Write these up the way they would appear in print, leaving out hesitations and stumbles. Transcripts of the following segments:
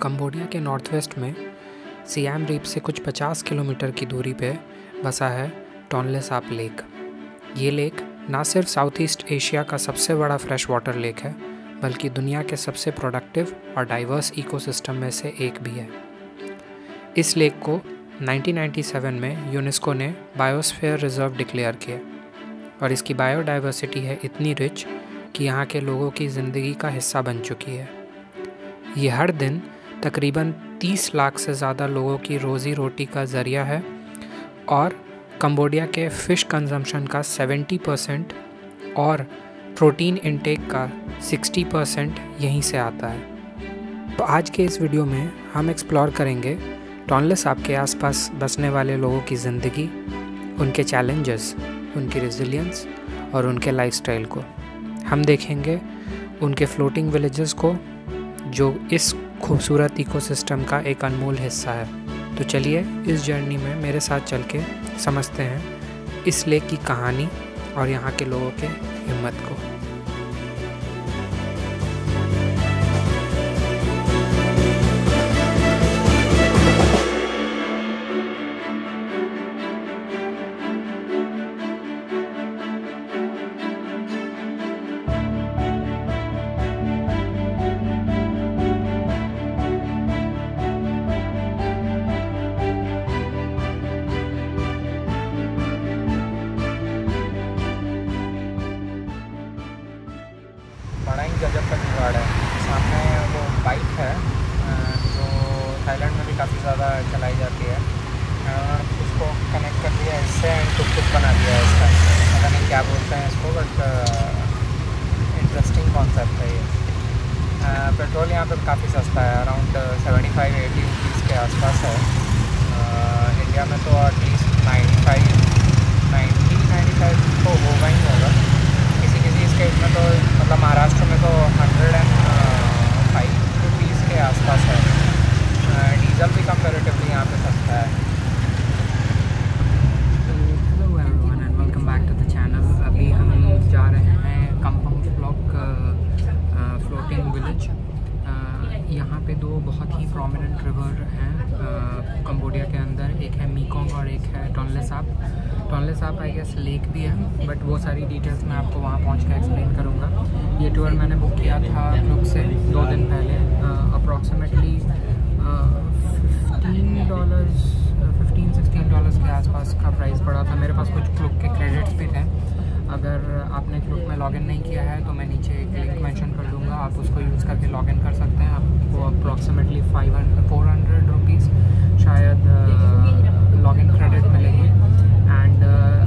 Cambodia के north west में SIAM reap से कुछ 50 किलोमीटर की दूरी पे बसा है टोनले साप लेक। ये लेक ना सिर्फ साउथ ईस्ट एशिया का सबसे बड़ा फ्रेश वाटर लेक है, बल्कि दुनिया के सबसे प्रोडक्टिव और डाइवर्स इकोसिस्टम में से एक भी है। इस लेक को 1997 में यूनेस्को ने बायोस्फीयर रिजर्व डिक्लेयर किया और इसकी बायोडाइवर्सिटी है इतनी रिच कि यहाँ के लोगों की ज़िंदगी का हिस्सा बन चुकी है। ये हर दिन तकरीबन 30 लाख से ज़्यादा लोगों की रोज़ी रोटी का ज़रिया है और कंबोडिया के फ़िश कंजम्पशन का 70% और प्रोटीन इंटेक का 60% यहीं से आता है। तो आज के इस वीडियो में हम एक्सप्लोर करेंगे टोनले साप के आसपास बसने वाले लोगों की ज़िंदगी, उनके चैलेंजेस, उनकी रेजिलियंस और उनके लाइफस्टाइल को। हम देखेंगे उनके फ्लोटिंग विलेजेस को, जो इस खूबसूरत इकोसिस्टम का एक अनमोल हिस्सा है। तो चलिए इस जर्नी में मेरे साथ चल के समझते हैं इस लेक की कहानी और यहाँ के लोगों के हिम्मत को। बड़ा ही गजब का जुगाड़ है। सामने वो बाइक है जो थाईलैंड में भी काफ़ी ज़्यादा चलाई जाती है। उसको कनेक्ट कर दिया इससे एंड टुक बना दिया है इसका। पता नहीं क्या बोलते हैं इसको, बट इंटरेस्टिंग कॉन्सेप्ट है ये। पेट्रोल यहाँ पे काफ़ी सस्ता है, अराउंड 75-80 रुपीज़ के आसपास है। इंडिया में तो एटलीस्ट 90-95 तो होगा ही होगा। किसी स्टेट में तो मतलब महाराष्ट्र में तो 105 रुपीज़ के आसपास है। डीजल भी कंपैरेटिवली यहाँ पे सस्ता है। Hello everyone and welcome back to the channel. अभी हम जा रहे हैं कंपंग ब्लॉक फ्लोटिंग विलेज। यहाँ पे दो बहुत ही प्रोमिनेंट रिवर हैं कंबोडिया के अंदर, एक है मीकोंग और एक है Tonle Sap. Tonle Sap I guess lake भी है, बट वो सारी डिटेल्स मैं आपको वहाँ पहुँच के एक्सप्लेन करूँगा। ये टूर मैंने बुक किया था ग्रुप से 2 दिन पहले। अप्रॉक्सीमेटली $15-16 के आसपास का प्राइस पड़ा था। मेरे पास कुछ क्लुक के क्रेडिट्स भी थे। अगर आपने क्लुक में लॉगिन नहीं किया है तो मैं नीचे एक लिंक मेंशन कर दूँगा, आप उसको यूज़ करके लॉगिन कर सकते हैं। आपको अप्रॉक्सीमेटली 400 रुपीज़ शायद लॉगिन क्रेडिट मिलेगी। एंड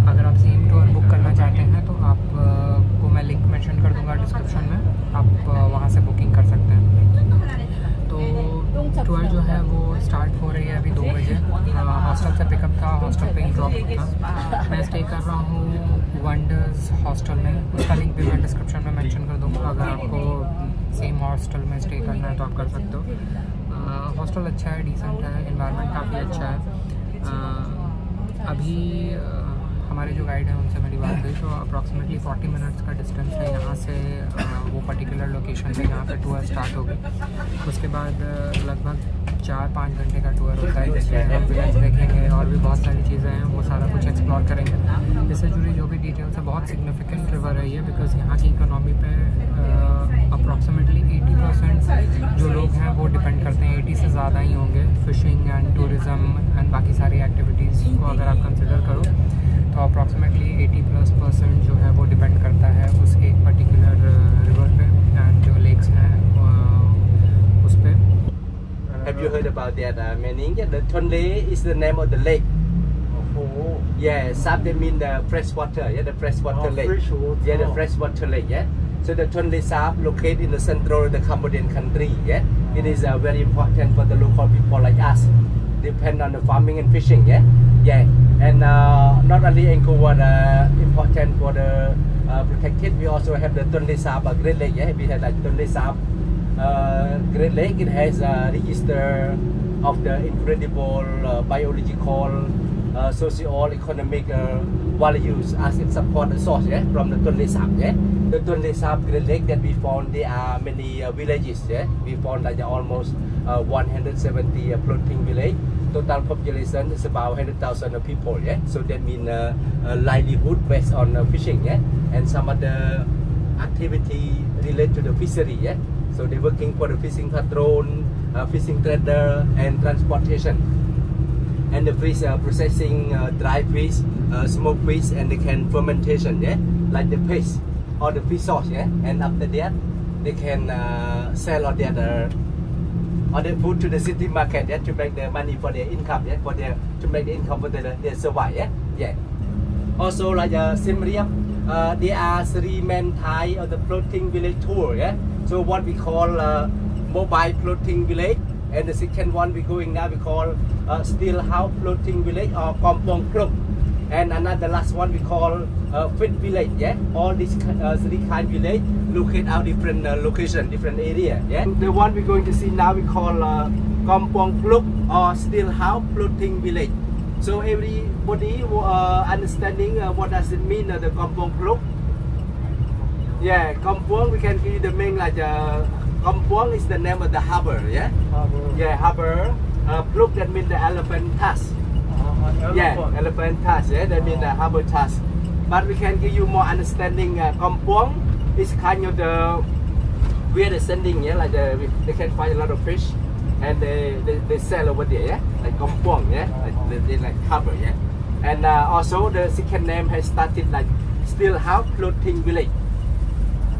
अगर आप सेम टूर बुक करना चाहते हैं तो आपको मैं लिंक मेंशन कर दूँगा डिस्क्रिप्शन में, आप वहाँ से बुकिंग कर सकते हैं। तो टूर जो है वो स्टार्ट हो रही है अभी 2 बजे। हॉस्टल से पिकअप था, हॉस्टल पे ही ड्रॉप था। मैं स्टे कर रहा हूँ वंडर्स हॉस्टल में, उसका लिंक भी मैं डिस्क्रिप्शन में मेंशन कर दूँगा। अगर आपको सेम हॉस्टल में स्टे करना है तो आप कर सकते हो। हॉस्टल अच्छा है, डिसेंट है, एनवायरनमेंट काफ़ी अच्छा है। अभी हमारे जो गाइड हैं उनसे मेरी बात हुई तो अप्रॉक्सीमेटली 40 मिनट्स का डिस्टेंस है यहाँ से वो पर्टिकुलर लोकेशन पे जहाँ पे टूर स्टार्ट हो गई। उसके बाद लगभग 4-5 घंटे का टूर होता है, जिसमें हम विलेज देखेंगे और भी बहुत सारी चीज़ें हैं, वो सारा कुछ एक्सप्लोर करेंगे। इससे जुड़ी जो भी डिटेल्स है, बहुत सिग्निफिकेंट रिवर है ये, बिकॉज यहाँ की इकोनॉमी पे अप्रॉक्सीमेटली 80% जो लोग हैं वो डिपेंड करते हैं। 80 से ज़्यादा ही होंगे। फ़िशिंग एंड टूरिज़म एंड बाकी सारी एक्टिविटीज़ को अगर आप कंसिडर करो तो अप्रॉक्सीमेटली 80+% जो है वो डिपेंड करता है उस एक पर्टिकुलर रिवर पे एंड जो लेक्स हैं उस पे। Have you heard about that meaning? Yeah, the Tonle is the name of the lake. Oh. Yeah, Sap they mean the fresh water. Yeah, the fresh water lake. Fresh water. Yeah, the fresh water lake. Yeah. So the Tonle Sap located in the central of the Cambodian country. Yeah, it is very important for the local people like us. Depend on the farming and fishing. Yeah, and not only Angkor Wat important for the protected. We also have the Tonle Sap Great Lake. Yeah, we have like Tonle Sap Great Lake. It has a register of the incredible biological, socio-economic values as it support the source from the Tonle Sap. the Tonle Sap Great Lake that we found, there are many villages. Yeah, we found like almost 170 floating village. Total population is about 100,000 people. Yeah, so that means livelihood based on fishing. Yeah, and some other activity related to the fishery. Yeah, so they're working for the fishing patrol, fishing trader, and transportation. And the fish processing dry fish, smoked fish, and they can fermentation. Yeah, like the paste or the fish sauce. Yeah, and after that they can sell all the food to the city market. Yeah, to make the money for their income. Yeah, to make the income for their survive. Yeah, yeah. Also like Siem Reap, there are 3 main types of the floating village tour. Yeah, so what we call mobile floating village. And the second one we going now, we call Still House Floating Village or Kampong Pluk. And another last one we call Fit Village. Yeah, all these 3 kind of village located out different location, different area. Yeah, the one we're going to see now we call Kampong Pluk or Still House Floating Village. So everybody understanding what does it mean, the Kampong Pluk? Yeah, Kampong, we can give you the main like Kampong is the name of the harbor, yeah? Harbor. Yeah, harbor. Pluk, that means the elephant tusk. Yeah, elephant tusk, yeah? That means the harbor tusk. But we can give you more understanding. Kampong is kind of the where they're sending, yeah? Like they can find a lot of fish and they sell over there, yeah? Like Kampong, yeah? Like harbor, yeah? And also the second name has started like Still House Floating Village.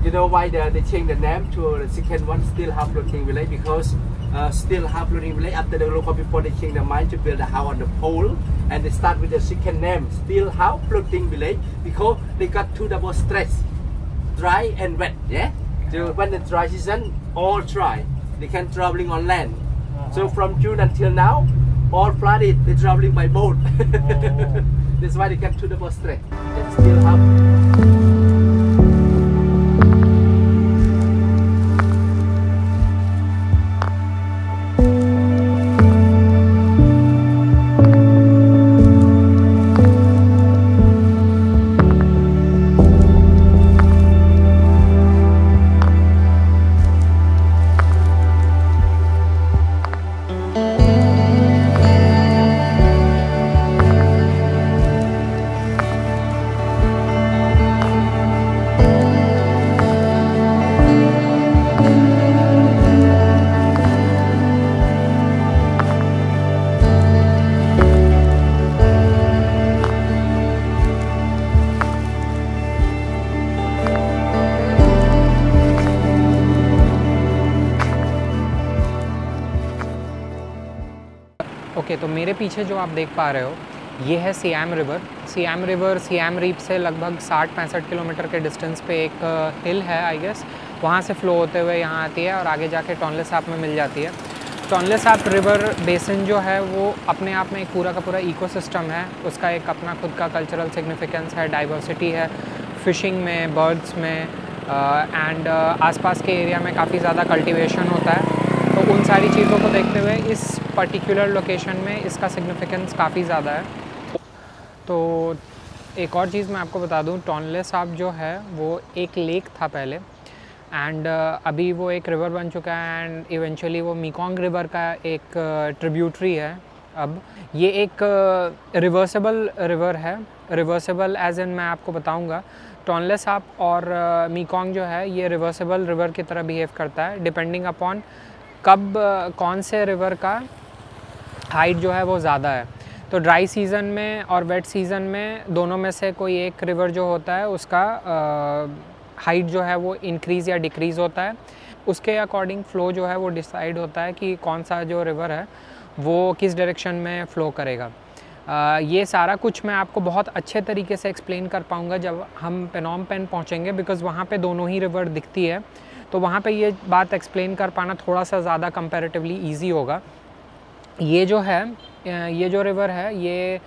You know why they changed the name to the second one, Still House Floating Village? Because Still House Floating Village, after the local people they changed their mind to build a house on the pole, and they start with the second name, Still House Floating Village, because they got 2 double stress, dry and wet. Yeah. So when the dry season, all dry, they can traveling on land. So from June until now, all flooded, they're traveling by boat. That's why they got 2 double stress. That's Still House. Okay, तो मेरे पीछे जो आप देख पा रहे हो ये है सियाम रिवर। सियाम रीप से लगभग 60-65 किलोमीटर के डिस्टेंस पे एक हिल है आई गेस, वहाँ से फ़्लो होते हुए यहाँ आती है और आगे जाके टोनले साप में मिल जाती है। टोनले साप रिवर बेसिन जो है वो अपने आप में एक पूरा का पूरा इकोसिस्टम है, उसका एक अपना खुद का कल्चरल सिग्निफिकेंस है, डाइवर्सिटी है फिशिंग में, बर्ड्स में एंड आसपास के एरिया में काफ़ी ज़्यादा कल्टीवेशन होता है। तो उन सारी चीज़ों को देखते हुए इस पर्टिकुलर लोकेशन में इसका सिग्निफिकेंस काफ़ी ज़्यादा है। तो एक और चीज़ मैं आपको बता दूं, टोनले साप जो है वो एक लेक था पहले एंड अभी वो एक रिवर बन चुका है एंड इवेंचुअली वो मेकोंग रिवर का एक ट्रिब्यूटरी है। अब ये एक रिवर्सेबल रिवर है, रिवर्सेबल एज इन मैं आपको बताऊंगा। टोनले साप और मेकोंग जो है ये रिवर्सेबल रिवर की तरह बिहेव करता है डिपेंडिंग अपॉन कब कौन से रिवर का हाइट जो है वो ज़्यादा है। तो ड्राई सीज़न में और वेट सीज़न में दोनों में से कोई एक रिवर जो होता है उसका हाइट जो है वो इंक्रीज़ या डिक्रीज़ होता है, उसके अकॉर्डिंग फ़्लो जो है वो डिसाइड होता है कि कौन सा जो रिवर है वो किस डायरेक्शन में फ़्लो करेगा। ये सारा कुछ मैं आपको बहुत अच्छे तरीके से एक्सप्लेन कर पाऊँगा जब हम पेनोम पेन पहुँचेंगे, बिकॉज़ वहाँ पे दोनों ही रिवर दिखती है, तो वहाँ पे ये बात एक्सप्लेन कर पाना थोड़ा सा ज़्यादा कंपैरेटिवली ईजी होगा। ये जो है, ये जो रिवर है ये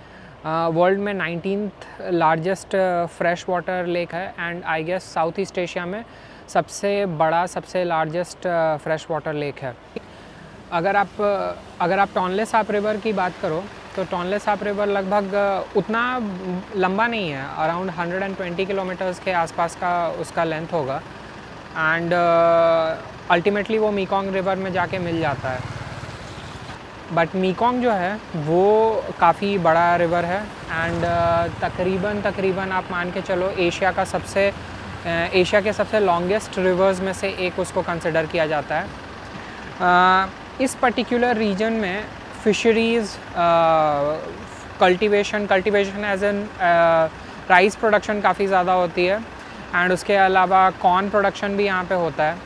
वर्ल्ड में 19th largest fresh water lake है and I guess South East Asia में सबसे बड़ा, सबसे लार्जेस्ट फ्रेश वाटर लेक है। अगर आप टोनले साप रिवर की बात करो तो टोनले साप रिवर लगभग उतना लंबा नहीं है, अराउंड 120 किलोमीटर्स के आसपास का उसका लेंथ होगा एंड अल्टीमेटली वो मीकोंग रिवर में जाके मिल जाता है। बट मीकोंग जो है वो काफ़ी बड़ा रिवर है एंड तकरीबन आप मान के चलो एशिया के सबसे लॉन्गेस्ट रिवर्स में से एक उसको कंसिडर किया जाता है। इस पर्टिकुलर रीजन में fisheries, cultivation as an rice production काफ़ी ज़्यादा होती है एंड उसके अलावा कॉर्न प्रोडक्शन भी यहाँ पे होता है।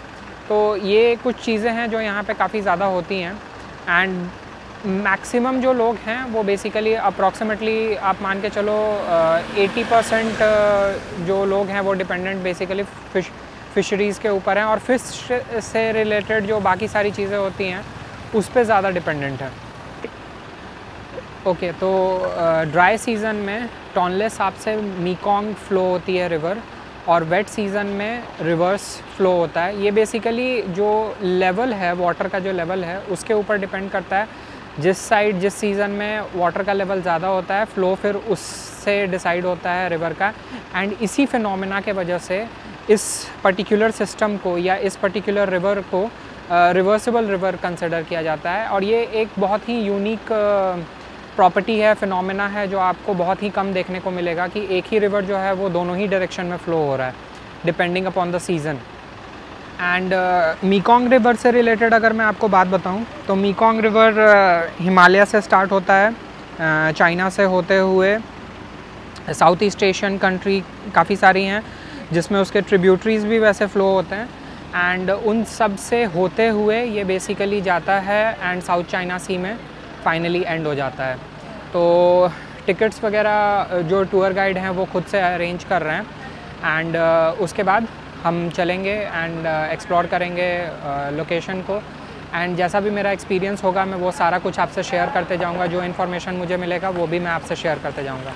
तो ये कुछ चीज़ें हैं जो यहाँ पे काफ़ी ज़्यादा होती हैं एंड मैक्सिमम जो लोग हैं वो बेसिकली अप्रॉक्सीमेटली आप मान के चलो 80% जो लोग हैं वो डिपेंडेंट बेसिकली फिशरीज़ के ऊपर हैं और फिश से रिलेटेड जो बाकी सारी चीज़ें होती हैं उस पर ज़्यादा डिपेंडेंट है। ओके, तो ड्राई सीज़न में टोनले साप से मीकोंग फ़्लो होती है रिवर और वेट सीज़न में रिवर्स फ़्लो होता है। ये बेसिकली जो लेवल है, वाटर का जो लेवल है उसके ऊपर डिपेंड करता है। जिस सीज़न में वाटर का लेवल ज़्यादा होता है फ़्लो फिर उससे डिसाइड होता है रिवर का। एंड इसी फिनोमेना के वजह से इस पर्टिकुलर सिस्टम को या इस पर्टिकुलर रिवर को रिवर्सिबल रिवर कंसिडर किया जाता है। और ये एक बहुत ही यूनिक प्रॉपर्टी है, फिनोमेना है जो आपको बहुत ही कम देखने को मिलेगा कि एक ही रिवर जो है वो दोनों ही डायरेक्शन में फ़्लो हो रहा है depending upon the season. And मीकोंग river से रिलेटेड अगर मैं आपको बात बताऊं तो मीकोंग रिवर हिमालय से स्टार्ट होता है, चाइना से होते हुए साउथ ईस्ट एशियन कंट्री काफ़ी सारी हैं जिसमें उसके ट्रिब्यूटरीज़ भी वैसे फ़्लो होते हैं एंड उन सब से होते हुए ये बेसिकली जाता है एंड साउथ चाइना सी में फाइनली एंड हो जाता है। तो टिकट्स वगैरह जो टूर गाइड हैं वो खुद से अरेंज कर रहे हैं एंड उसके बाद हम चलेंगे एंड एक्सप्लोर करेंगे लोकेशन को एंड जैसा भी मेरा एक्सपीरियंस होगा मैं वो सारा कुछ आपसे शेयर करते जाऊंगा। जो इन्फॉर्मेशन मुझे मिलेगा वो भी मैं आपसे शेयर करते जाऊंगा।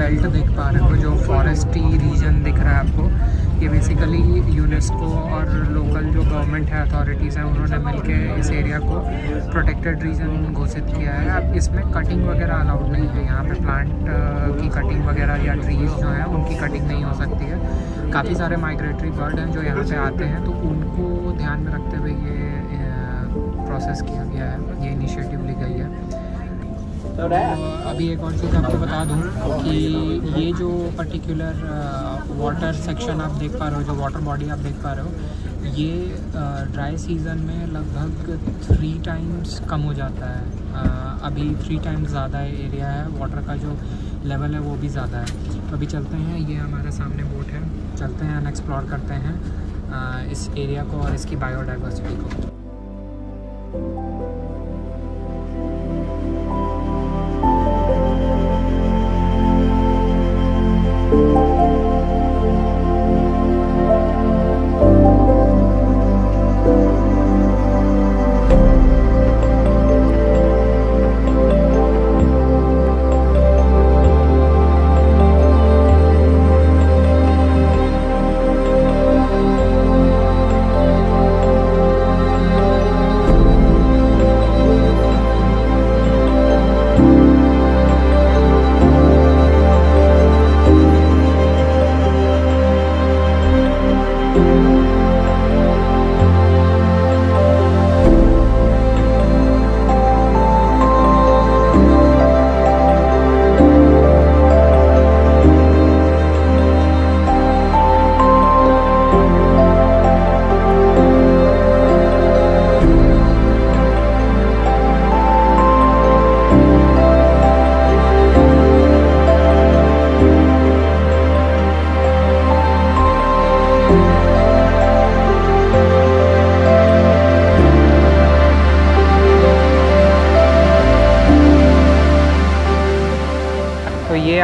बेल्ट देख पा रहे हो, जो फॉरेस्टी रीजन दिख रहा है आपको, ये बेसिकली यूनेस्को और लोकल जो गवर्नमेंट है, अथॉरिटीज़ हैं, उन्होंने मिलके इस एरिया को प्रोटेक्टेड रीजन घोषित किया है। अब इसमें कटिंग वगैरह अलाउड नहीं है, यहाँ पे प्लांट की कटिंग वगैरह या ट्रीज़ जो हैं उनकी कटिंग नहीं हो सकती है। काफ़ी सारे माइग्रेटरी बर्ड हैं जो यहाँ पे आते हैं, तो उनको ध्यान में रखते हुए ये प्रोसेस किया गया है, ये इनिशिएटिव ली गई है। तो अभी एक और चीज़ आपको बता दूं कि ये जो पर्टिकुलर वाटर सेक्शन आप देख पा रहे हो, जो वाटर बॉडी आप देख पा रहे हो, ये ड्राई सीज़न में लगभग 3 टाइम्स कम हो जाता है। अभी 3 टाइम्स ज़्यादा एरिया है, वाटर का जो लेवल है वो भी ज़्यादा है। तो अभी चलते हैं, ये हमारे सामने बोट है, चलते हैं एक्सप्लोर करते हैं इस एरिया को और इसकी बायोडाइवर्सिटी को।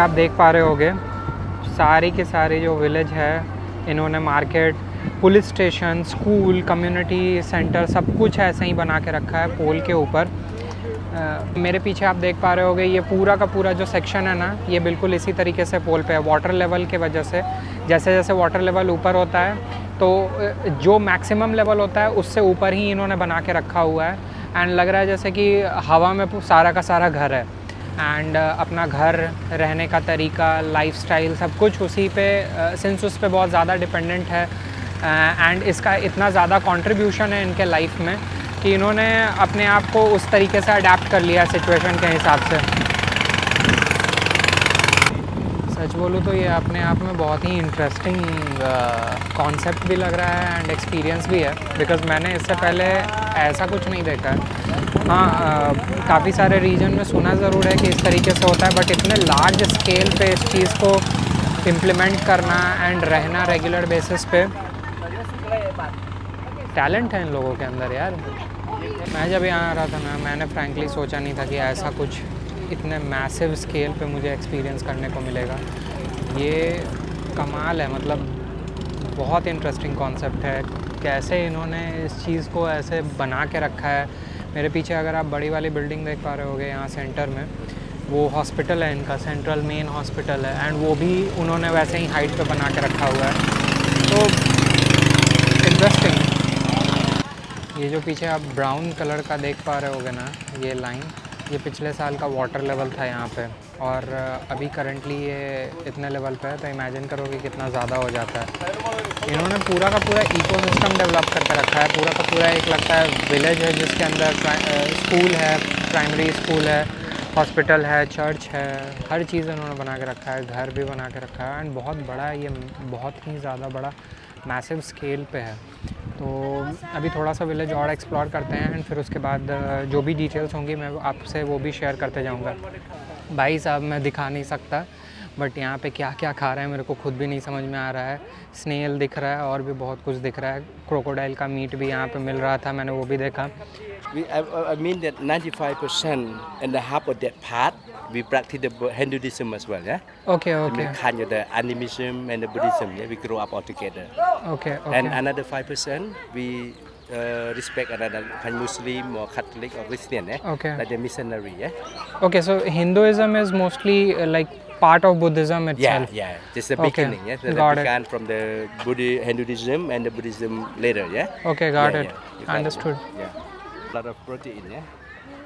आप देख पा रहे होगे सारी के सारी जो विलेज है इन्होंने market, police station, school, community centre सब कुछ ऐसे ही बना के रखा है पोल के ऊपर। मेरे पीछे आप देख पा रहे होगे ये पूरा का पूरा जो सेक्शन है ना, ये बिल्कुल इसी तरीके से पोल पे है। वाटर लेवल के वजह से जैसे जैसे वाटर लेवल ऊपर होता है तो जो मैक्सिमम लेवल होता है उससे ऊपर ही इन्होंने बना के रखा हुआ है। एंड लग रहा है जैसे कि हवा में सारा का सारा घर है। एंड अपना घर, रहने का तरीका, लाइफस्टाइल सब कुछ उसी पे सिंस उस पे बहुत ज़्यादा डिपेंडेंट है। एंड इसका इतना ज़्यादा कंट्रीब्यूशन है इनके लाइफ में कि इन्होंने अपने आप को उस तरीके से अडेप्ट कर लिया सिचुएशन के हिसाब से। सच बोलूँ तो ये अपने आप में बहुत ही इंटरेस्टिंग कॉन्सेप्ट भी लग रहा है एंड एक्सपीरियंस भी है, बिकॉज़ मैंने इससे पहले ऐसा कुछ नहीं देखा है। हाँ, काफ़ी सारे रीजन में सुना ज़रूर है कि इस तरीके से होता है, बट इतने लार्ज स्केल पे इस चीज़ को इम्प्लीमेंट करना एंड रहना रेगुलर बेसिस पे, टैलेंट है इन लोगों के अंदर यार। मैं जब यहाँ आ रहा था ना, मैंने फ्रैंकली सोचा नहीं था कि ऐसा कुछ इतने मैसिव स्केल पे मुझे एक्सपीरियंस करने को मिलेगा। ये कमाल है, मतलब बहुत इंटरेस्टिंग कॉन्सेप्ट है कैसे इन्होंने इस चीज़ को ऐसे बना के रखा है। मेरे पीछे अगर आप बड़ी वाली बिल्डिंग देख पा रहे होगे यहाँ सेंटर में, वो हॉस्पिटल है इनका, सेंट्रल मेन हॉस्पिटल है, एंड वो भी उन्होंने वैसे ही हाइट पे बना के रखा हुआ है। तो इंटरेस्टिंग। ये जो पीछे आप ब्राउन कलर का देख पा रहे होगे ना, ये लाइन, ये पिछले साल का वाटर लेवल था यहाँ पे, और अभी करंटली ये इतने लेवल पे है, तो इमेजिन करोगे कितना ज़्यादा हो जाता है। इन्होंने पूरा का पूरा इकोसिस्टम डेवलप करके रखा है। पूरा का पूरा एक लगता है विलेज है जिसके अंदर स्कूल है, प्राइमरी स्कूल है, हॉस्पिटल है, चर्च है, हर चीज़ इन्होंने बना के रखा है, घर भी बना के रखा है। एंड बहुत बड़ा है ये, बहुत ही ज़्यादा बड़ा मैसिव स्केल पे है। तो अभी थोड़ा सा विलेज और एक्सप्लोर करते हैं एंड फिर उसके बाद जो भी डिटेल्स होंगी मैं आपसे वो भी शेयर करते जाऊंगा। भाई साहब मैं दिखा नहीं सकता, बट यहाँ पे क्या क्या खा रहे हैं मेरे को खुद भी नहीं समझ में आ रहा है। स्नेल दिख रहा है और भी बहुत कुछ दिख रहा है। क्रोकोडाइल का मीट भी यहाँ पे मिल रहा था, मैंने वो भी देखा। I mean that 95% and a half of that part we practice the Hinduism as well, yeah. Okay, okay. Kind of the animism and the Buddhism, yeah. We grow up all together. Okay, okay. And another 5% we respect another Muslim or Catholic or Christian, yeah. Okay. Like the missionary, yeah. Okay, so Hinduism is mostly like part of Buddhism itself. Yeah, yeah. Just the beginning, yeah. So Got that began from the Hinduism and the Buddhism later, yeah. Okay, got Yeah, it. yeah. Understood. Yeah. A lot of protein, yeah.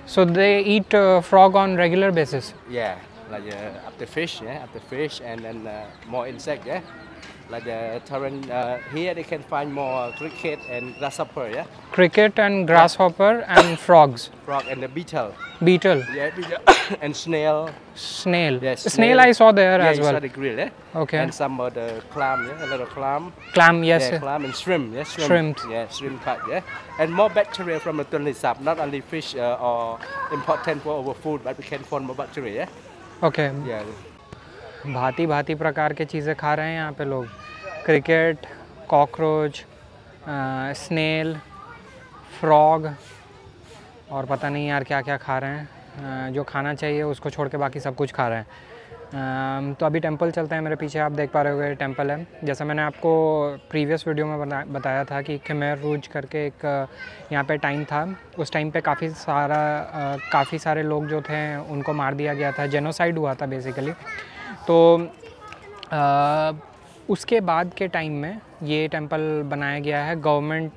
So they eat frog on regular basis? Yeah, like after fish, yeah, after fish, and then more insect, yeah. Like the torrent, here they can find more cricket and grasshopper, yeah. Cricket and grasshopper and frogs. Frog and the beetle. Beetle. Yeah, beetle. And snail. Snail. Yes, Snail I saw there yeah, as you well. saw the grill, yeah. Okay. And some of the clam, yeah, a little clam. Clam, yes. Yeah, clam and shrimp, yeah. Shrimp. Yeah, shrimp cut, yeah. And more bacteria from the tonle sap. Not only fish or important for our food, but we can find more bacteria, yeah. Okay. Yeah. भांति भांति प्रकार के चीज़ें खा रहे हैं यहाँ पे लोग। क्रिकेट, कॉकरोच, स्नेल, फ्रॉग और पता नहीं यार क्या क्या खा रहे हैं। जो खाना चाहिए उसको छोड़ के बाकी सब कुछ खा रहे हैं। तो अभी टेंपल चलते हैं। मेरे पीछे आप देख पा रहे होगे टेंपल है। जैसा मैंने आपको प्रीवियस वीडियो में बताया था कि खमेर रूज करके एक यहाँ पे टाइम था। उस टाइम पे काफ़ी सारे लोग जो थे उनको मार दिया गया था, जेनोसाइड हुआ था बेसिकली। तो उसके बाद के टाइम में ये टेंपल बनाया गया है गवर्नमेंट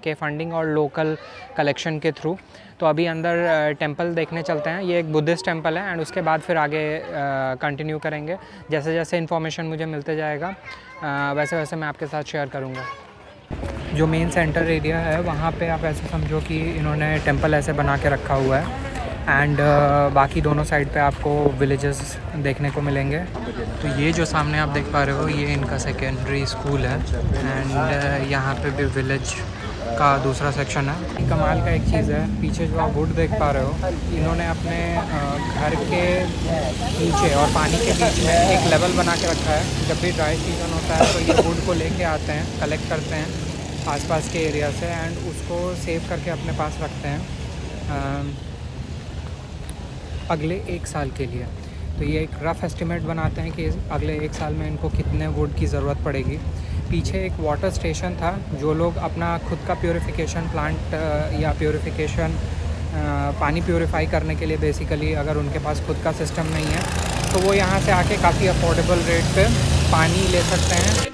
के फंडिंग और लोकल कलेक्शन के थ्रू। तो अभी अंदर टेंपल देखने चलते हैं। ये एक बुद्धिस्ट टेंपल है एंड उसके बाद फिर आगे कंटिन्यू करेंगे। जैसे जैसे इन्फॉर्मेशन मुझे मिलते जाएगा वैसे वैसे मैं आपके साथ शेयर करूँगा। जो मेन सेंटर एरिया है वहाँ पे आप ऐसे समझो कि इन्होंने टेंपल ऐसे बना के रखा हुआ है एंड बाकी दोनों साइड पे आपको विलेजेस देखने को मिलेंगे। तो ये जो सामने आप देख पा रहे हो ये इनका सेकेंडरी स्कूल है एंड यहाँ पे भी विलेज का दूसरा सेक्शन है। कमाल का एक चीज़ है, पीछे जो आप वुड देख पा रहे हो इन्होंने अपने घर के नीचे और पानी के बीच में एक लेवल बना के रखा है। जब भी ड्राई सीजन होता है तो ये वुड को लेके आते हैं, कलेक्ट करते हैं आसपास के एरिया से एंड उसको सेव करके अपने पास रखते हैं अगले 1 साल के लिए। तो ये एक रफ़ एस्टिमेट बनाते हैं कि अगले 1 साल में इनको कितने वुड की ज़रूरत पड़ेगी। पीछे एक वाटर स्टेशन था, जो लोग अपना खुद का प्योरीफिकेशन प्लांट या प्योरीफिकेशन पानी प्योरीफाई करने के लिए बेसिकली अगर उनके पास खुद का सिस्टम नहीं है तो वो यहाँ से आके काफ़ी अफोर्डेबल रेट पे पानी ले सकते हैं।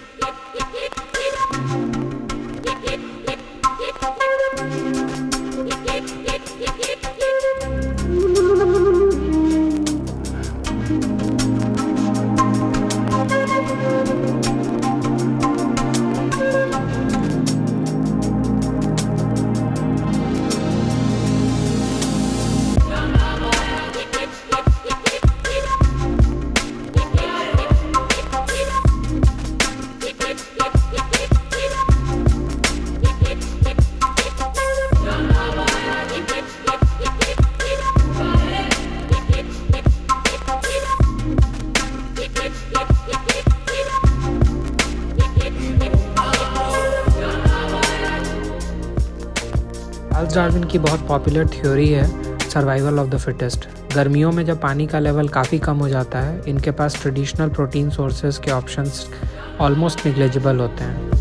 चार्ल्स डार्विन की बहुत पॉपुलर थ्योरी है सर्वाइवल ऑफ द फिटेस्ट। गर्मियों में जब पानी का लेवल काफ़ी कम हो जाता है, इनके पास ट्रेडिशनल प्रोटीन सोर्सेज के ऑप्शंस ऑलमोस्ट निग्लेजिबल होते हैं।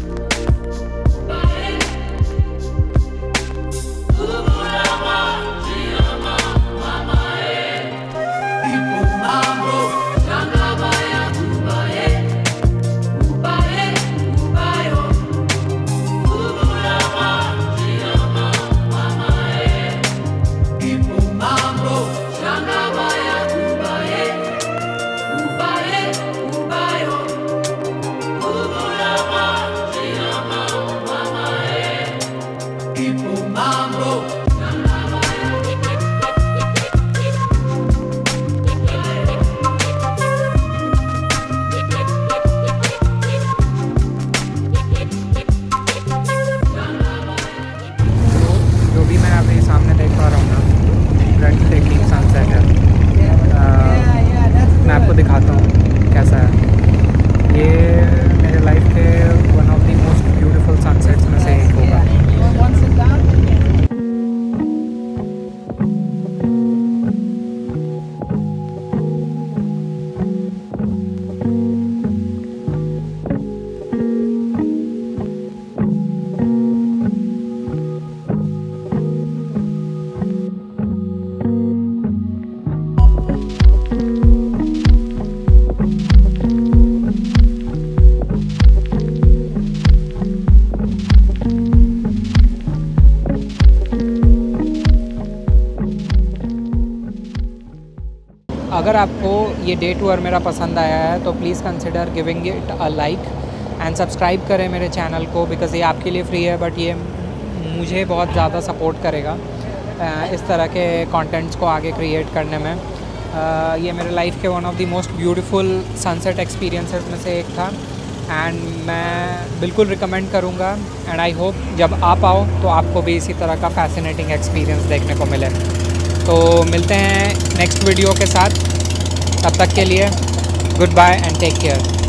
मैं आपको दिखाता हूँ कैसा है। ये मेरे लाइफ के one of the most beautiful sunsets में से एक होगा। अगर आपको ये डे टूर मेरा पसंद आया है तो please consider giving it a like and subscribe करें मेरे चैनल को, बिकॉज़ ये आपके लिए फ्री है बट ये मुझे बहुत ज़्यादा सपोर्ट करेगा इस तरह के कंटेंट्स को आगे क्रिएट करने में। ये मेरे लाइफ के one of the most beautiful sunset experiences में से एक था एंड मैं बिल्कुल रिकमेंड करूँगा एंड आई होप जब आप आओ तो आपको भी इसी तरह का फैसिनेटिंग एक्सपीरियंस देखने को मिले। तो मिलते हैं नेक्स्ट वीडियो के साथ, तब तक के लिए goodbye and take care.